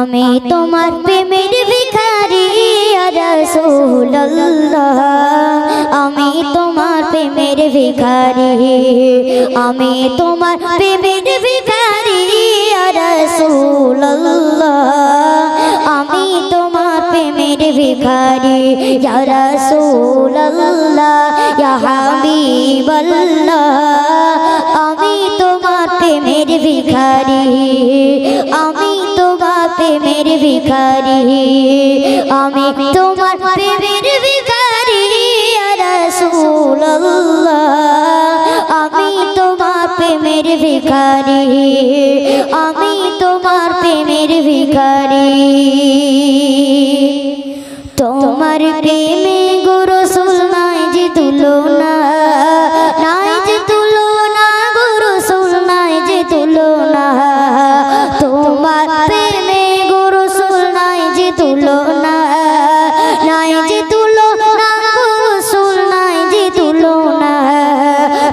আমি তোমার প্রেমের ভিখারি ইয়া রাসূলুল্লাহ আমি তোমার প্রেমের ভিখারি আমি তোমার প্রেমের ভিখারি ইয়া রাসূলুল্লাহ আমি তোমার প্রেমের ভিখারি ইয়া রাসূলুল্লাহ ইয়া হাবিবাল্লাহ আমি তোমার প্রেমের ভিখারি আমি তোমার প্রেমের ভিখারি আমি তোমার প্রেমের ভিখারি ইয়া রাসূলুল্লাহ আমি তোমার প্রেমের ভিখারি আমি তোমার প্রেমের ভিখারি তোমার প্রেমে গো রাসূল নাই যে তুলনা নাই যে তুলনা গো রাসূল নাই যে তুলনা তোমার প্রেমে গো রাসূল নাই যে তুলনা নাই যে তুলনা গো রাসূল নাই যে তুলনা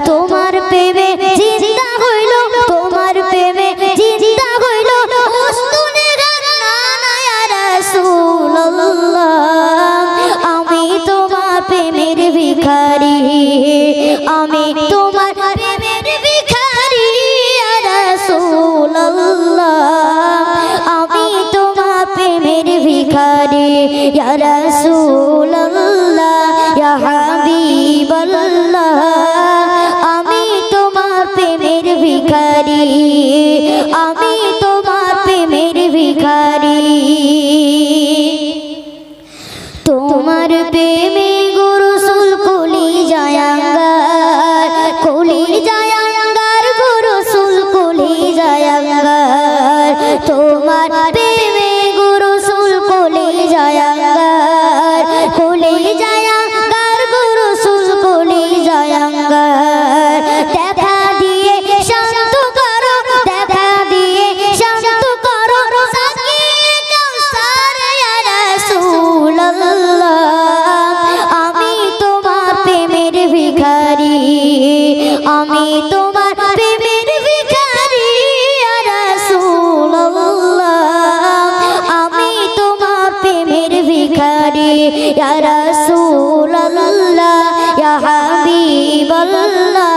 তোমার প্রেমে জিন্দা হইল তোমার প্রেমে জিন্দা হইল উস্তুনে গানা ইয়া রাসূলুল্লাহ আমি তোমার প্রেমের ভিখারি আমি তোমার প্রেমের ভিখারি ইয়া রাসূলুল্লাহ আমি তোমার প্রেমের ভিখারি ইয়া রাসূলুল্লাহ ইয়া হাবিবাল্লাহ আমি তোমার প্রেমের ভিখারি আমি তোমার প্রেমের ভিখারি তোমার প্রেমে গো রাসূল কলি জায়াঙ্গার গো রাসূল কলি জায়াঙ্গার তোমার প্রেমে গো রাসূল কলি জায়াঙ্গার গো রাসূল কলি জায়াঙ্গার দেখা দিয়ে শান্ত করো দেখা দিয়ে শান্ত করো সাকিয়ে কাউসার ইয়া রাসূলুল্লাহ আমি তোমার প্রেমের ভিখারি আমি তোমার প্রেমের ভিখারি ইয়া রাসূলুল্লাহ আমি তোমার প্রেমের ভিখারি ইয়া রাসূলুল্লাহ ইয়া হাবিবাল্লাহ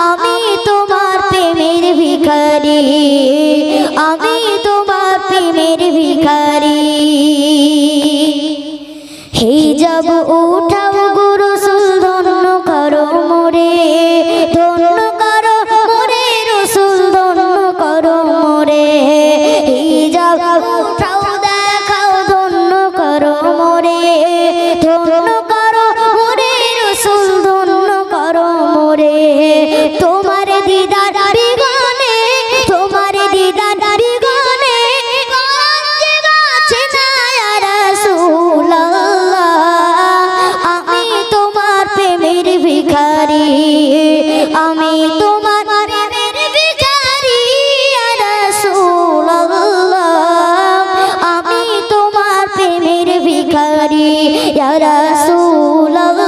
আমি তোমার প্রেমের ভিখারি আমি তোমার প্রেমের ভিখারি হিজাব উঠাও গো রাসূল ধন্য করো মোরে রাসূল ধন্য করো মোরে হিজাব উঠাও দেখাও ধন্য করো মোরে রাসূল ধন্য করো মোরে তোমার দিদার বিগনে গাছে না ইয়া রাসূলুল্লাহ আমি তোমার প্রেমের ভিখারি আমি তোমার প্রেমের ভিখারি ইয়া রাসূলুল্লাহ আমি তোমার প্রেমের ভিখারি ইয়া রাসূলুল্লাহ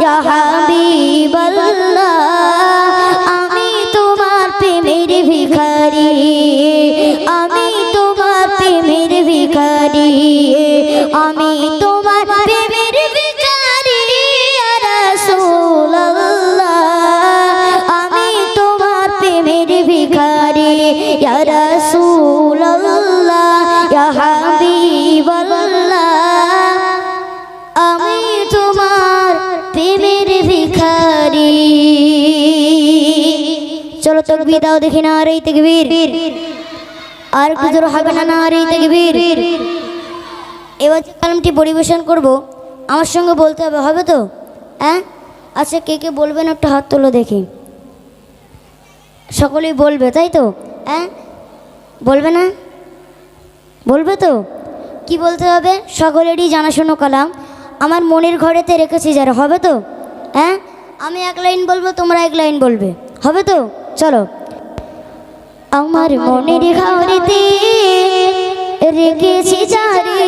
ইয়া হাবিবাল্লাহ আমি তোমার প্রেমের ভিখারি আমি তোমার প্রেমের ভিখারি আমি তোমার প্রেমের ভিখারি ইয়া রাসূলুল্লাহ আমি তোমার প্রেমের ভিখারি ইয়া রাসূলুল্লাহ ইয়া হাবিবাল্লাহ আমি তোমার প্রেমের ভিখারি চলো তাকবীর দাও দেখি না রে তাকবীর আর কি জোর হবে না রে তাকবীর এবার কালামটি পরিবেশন করব আমার সঙ্গে বলতে হবে তো হ্যাঁ আচ্ছা কে কে বলবেন একটা হাত তোলো দেখি সকলেই বলবে তাই তো হ্যাঁ বলবে না বলবে তো কি বলতে হবে সকলেরই জানাশোনা কালাম আমার মনের ঘরেতে রেখেছি যারা হবে তো হ্যাঁ আমি এক লাইন বলবো তোমরা এক লাইন বলবে হবে তো চলো আমার মনের ঘরেতে রেখেছি যারে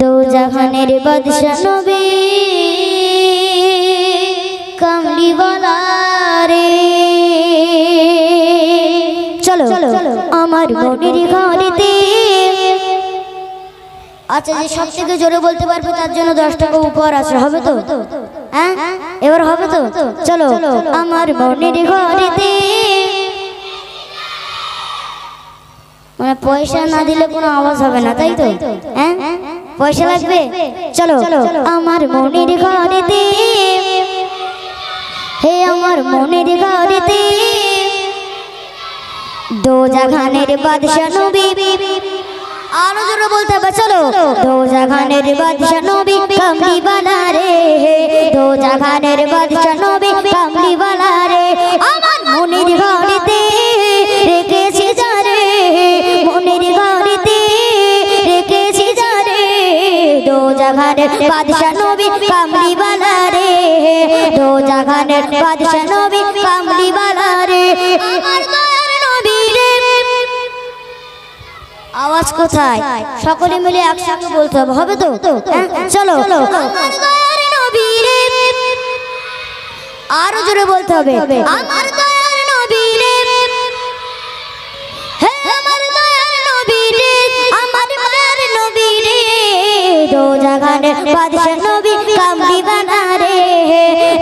দো জাহানের বাদশা নবী কামলিওয়ালা রে চলো আমার মনের ঘরেতে। আচ্ছা, যে সব থেকে জোরে বলতে পারবে তার জন্য 10 টাকা উপহার আছে, হবে তো? হ্যাঁ, এবার হবে তো? চলো আমার মনের ঘরেতে। মানে পয়সা না দিলে কোনো আওয়াজ হবে না, তাই তো? হ্যাঁ, পয়সা লাগবে। চলো আমার মনের ঘরেতে, হে আমার মনের ঘরেতে, দো জাহানের বাদশা নবী। আরো জোরে বলতে হবে, চলো দো জাহানের বাদশা নবী কামলি वाला রে, দো জাহানের বাদশা নবী কামলি वाला রে। আমার মনের ঘরেতে রেখেছি যারে, মনের ঘরেতে রেখেছি যারে, দো জাহানের বাদশা নবী কামলি वाला রে, দো জাহানের বাদশা নবী কামলি वाला রে। আমার দয়ার নবী রে। আওয়াজ কোথায়? সকলে মিলে একসাথে বলতে হবে, হবে তো? চলো আমার দয়ার নবী রে। আরো জোরে বলতে হবে, আমার দয়ার নবী রে, হে আমার দয়ার নবী রে, আমার দয়ার নবী রে, দো জাহানের বাদশা নবী কামলি वाला রে,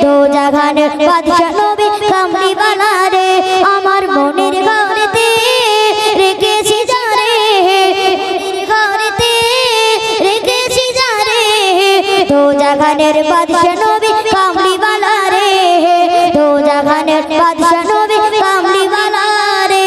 দো জাহানের বাদশা নবী কামলি वाला রে। আমার মনের ঘরেতে রেখেছি যারে, মনের ঘরেতে রেখেছি যারে, দো জাহানের বাদশা নবী কামলি वाला রে, দো জাহানের বাদশা নবী কামলি वाला রে।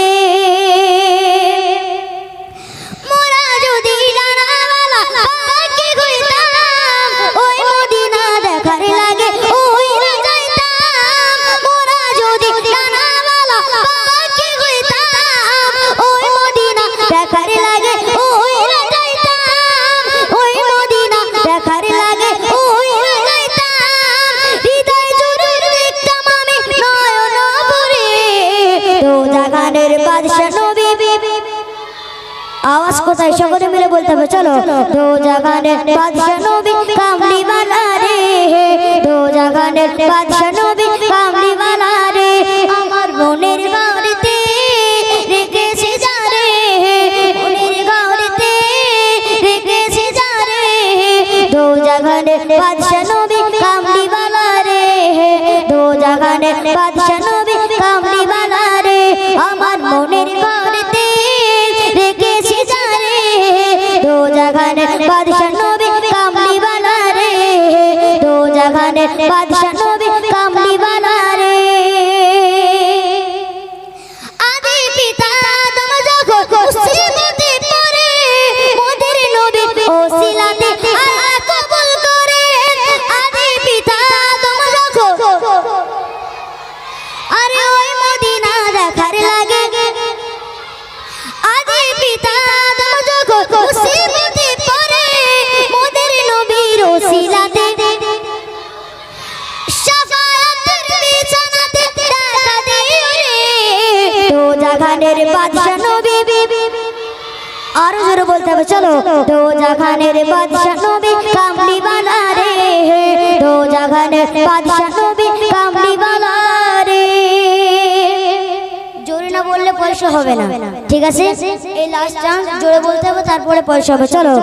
মোরা যদি ডানাওয়ালা পাখি হইতাম, ওই মদিনা দেখার লাগে ওই না যাইতাম। মোরা যদি ডানাওয়ালা পাখি হইতাম, ওই মদিনা দেখার লাগে ওই না যাইতাম, ওই মদিনা দেখার লাগে ওই না যাইতাম। হৃদয় জুড়ে দেখতাম আমি নয়ন ভরে, দো জাহানের বাদশা নবী। আওয়াজ কোথায়? সকলে মিলে বলতে হবে, চলো দো জাহানের বাদশা নবী কামলি वाला রে, দো জাহানের বাদশা নবী কামলি वाला রে। আমার মনের ঘরেতে রেখেছি যারে, মনের ঘরেতে রেখেছি যারে, দো জাহানের বাদশা নবী কামলি वाला রে, দো জাহানের বাদশা নবী কামলি वाला রে। আমার মনের ঘরেতে রেখেছি যারে, দো জাহানের বাদশা নবী কামলি वाला রে, দো জাহানের বাদশা নবী কামলি वाला রে। আদি পিতা আদম যখন মুসিবতে পড়ে, মোদের নবী ওসিলাতে আল্লাহ কবুল করে। আদি পিতা আদম যখন, আরে ওই মদিনা দেখার লাগে, আদি পিতা আদম যখন মুসিবতে পড়ে, মোদের নবীর ওসিলাতে শাফায়াতের বিছানাতে দেখা দিও রে, দো জাহানের বাদশা নবী। আরো জোরে বলতে হবে, চলো দো জাহানের বাদশা নবী কামলি वाला রে, দো জাহানের বাদশা নবী কামলি वाला রে। জোরে না বললে পয়সা হবে না, ঠিক আছে? এই লাস্ট চান্স, জোরে বলতে হবে তারপরে পয়সা হবে। চলো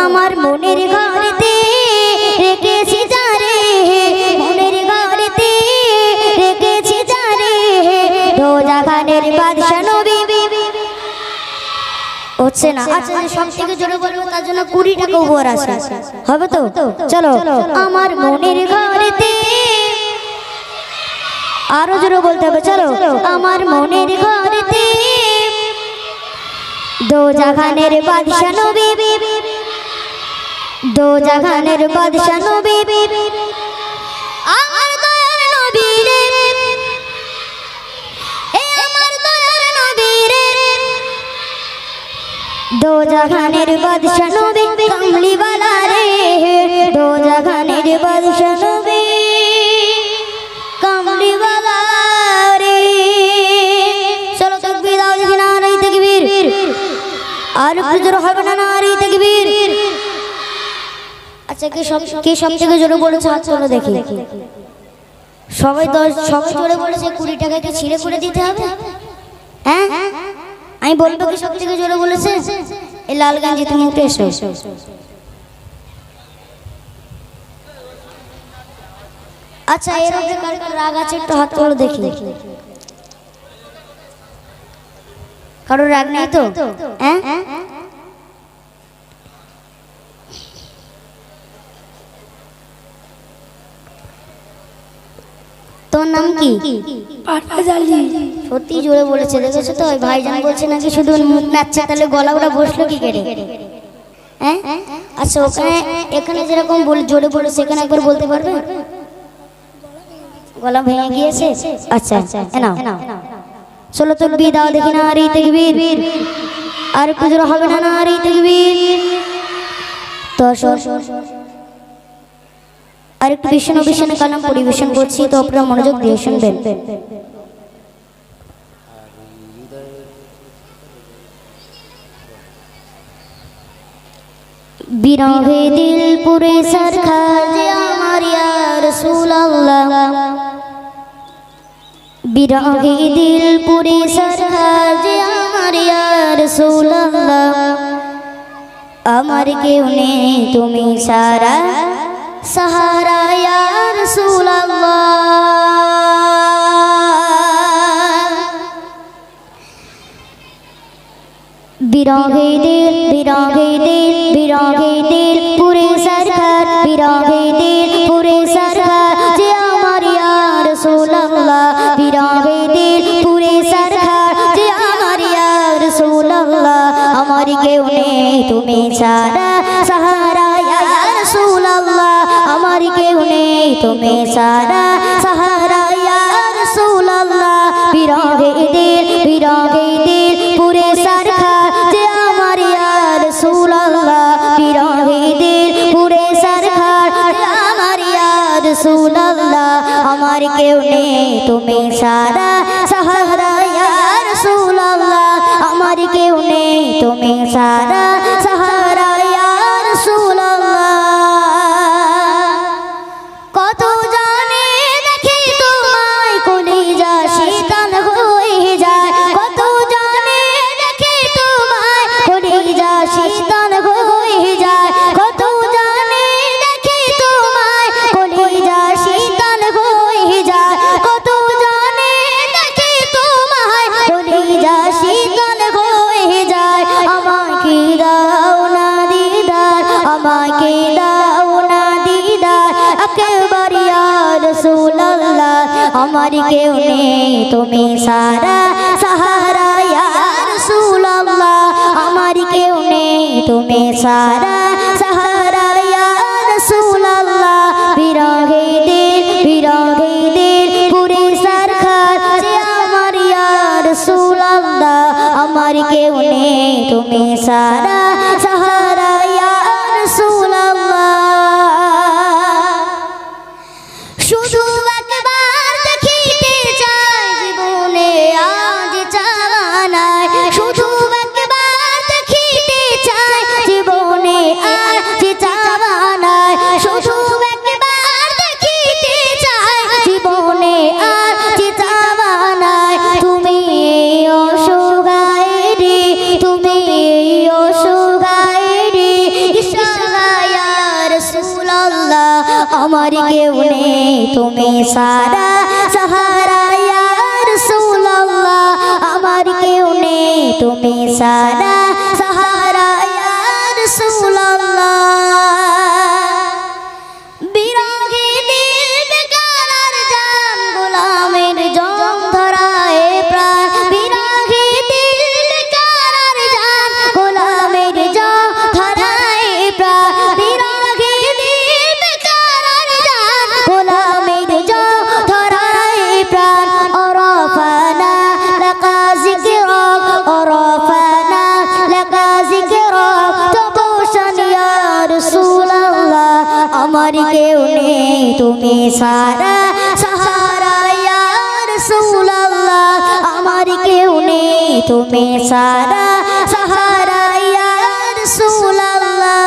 আমার মনের ঘরেতে রেখেছি যারে, মনের ঘরেতে রেখেছি যারে, দো জাহানের বাদশা নবী। হচ্ছে না? আচ্ছা, সব থেকে জোরে বলবো তার জন্য 20 টাকা উপহার আছে, হবে তো? চলো আমার মনের ঘরেতে। আরো জোরে বলতে হবে, চলো আমার মনের ঘরেতে, দো জাহানের বাদশা নবী, দো জাহানের বাদশা নবী। আমার দয়ার নবী রে, এ আমার দয়ার নবী রে, दो जहानेर बादशाह नबी कमली वाला रे, दो जहानेर बादशाह नबी कमली वाला रे। चलो तकबीर आओ देखी नारे तकबीर और जोर হবে না নারে तकबीर। আচ্ছা কে সব থেকে জোরে বলেছে হাত তোলো দেখি। সবাই জোরে বলেছে 20 টাকা কি ছিঁড়ে করে দিতে হবে? হ্যাঁ আমি বলবো কি সব থেকে জোরে বলেছে? এই লাল গেঞ্জি তুমি একটু এসো। আচ্ছা এর উপরে কার কার রাগ আছে একটু হাত তোলো দেখি। কারোর রাগ নেই তো? হ্যাঁ তোর নাম কি? সত্যি জোরে বলেছে, দেখেছো তো? ভাইজান বলছে নাকি শুধু মুখ নাচছে, তাহলে গলা ওরা বসলো কি করে? হ্যাঁ আচ্ছা ওখানে এখানে যেরকম জোরে বলেছে সেখানে একবার বলতে পারবে? গলা ভেঙে গিয়েছে? আচ্ছা আচ্ছা নাও চলো তকবীর দাও দেখি। নারী তাকবীর। আর একটু জোরে হবে না? নারী তাকবীর। তো আর একটু বিষ্ণু কালাম পরিবেশন করছি, তো আপনারা মনোযোগ দিয়ে শুনবেন। বিরহে দিল পুরে সরখার যে আমার ইয়া রাসূলুল্লাহ, বিরহে দিল পুরে সরখার যে আমার ইয়া রাসূলুল্লাহ, আমার কেউ নেই তুমি সারা सहारा या रसूल अल्लाह। बिरहे दिल पूरे सरकार, बिरहे दिल पूरे सरकार जे अमर या रसूल अल्लाह, बिरहे दिल पूरे सरकार जे अमर या रसूल अल्लाह, अमर केउ नेई तुमी छाड़ा सहारा या रसूल अल्लाह, हमारी केउ नेई तुमे सारा सहारा या रसूल अल्लाह। बिरहे दिल पूरे सरकार जे আমার या रसूल अल्लाह, बिरहे दिल पूरे सरकार जे আমার या रसूल अल्लाह, हमारी केउ नेई तुमे सारा सहारा या रसूल अल्लाह, हमारी केउ नेई तुमे सारा सहारा या रसूल अल्लाह। हमारी केउ नेई तुमी सारा सहारा या रसूल अल्लाह, हमारी केउ नेई तुमी सारा सहारा या रसूल अल्लाह। बिरहे दिल पूरे सरकार जे আমার या रसूल अल्लाह, हमारी केउ नेई तुमी सारा सहारा या रसूल अल्लाह। শুধু একবার দেখিতে চাই জীবনে আজ চাওয়ানায়, শুধু একবার দেখিতে চাই জীবনে আজ চাওয়ানায়, শুধু একবার দেখিতে চাই জীবনে আজ চাওয়ানায়। তুমি অসহায় রে, তুমি অসহায় রে ইশারা रसूल अल्लाह, हमारी केउ नेई तुमी सारा सहारा या रसूल अल्लाह, हमारी केउ नेई तुमी सारा सहारा या रसूल अल्लाह। बिरहे दिल बेकरार जान गोलामेर जम धराए प्राण, बिरहे दिल बेकरार जान गोलामेर जम धराए प्राण, हमारी केउ नेई तुमी सारा सहारा या रसूल अल्लाह, हमारी केउ नेई तुमी सारा सहारा या रसूल अल्लाह।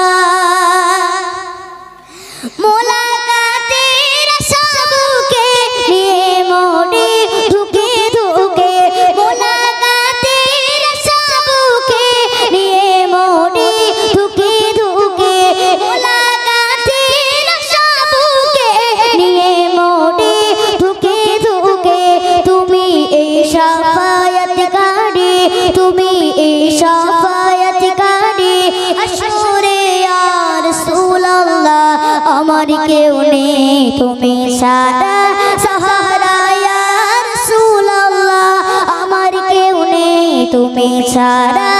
मुलाकातेर सबके निये मोड़ी धुके धुके, मुलाकात আমার কেউ নেই তুমি ছাড়া সাহারা ইয়া রাসূলুল্লাহ আমার কেউ নেই তুমি ছাড়া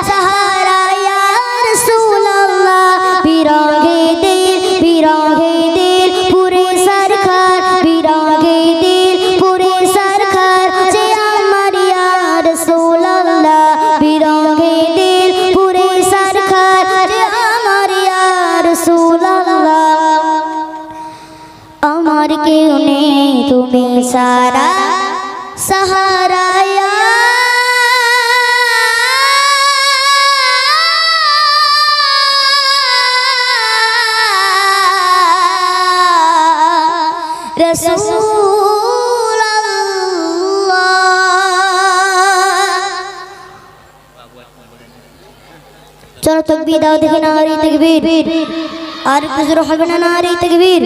সাহারা ইয়া রাসূলুল্লাহ বিরহে দিল পুরে সরকার বিরহে দিল পুরে সরকার যে আমার ইয়া রাসূলুল্লাহ বিরহে দিল পুরে সরকার যে আমার ইয়া রাসূলুল্লাহ আমার কেউ নেই তুমি সারা সাহারা ইয়া चलो तकबीर दाओ देखिए नारे तकबीर और कुछ रोह बना नारे तकबीर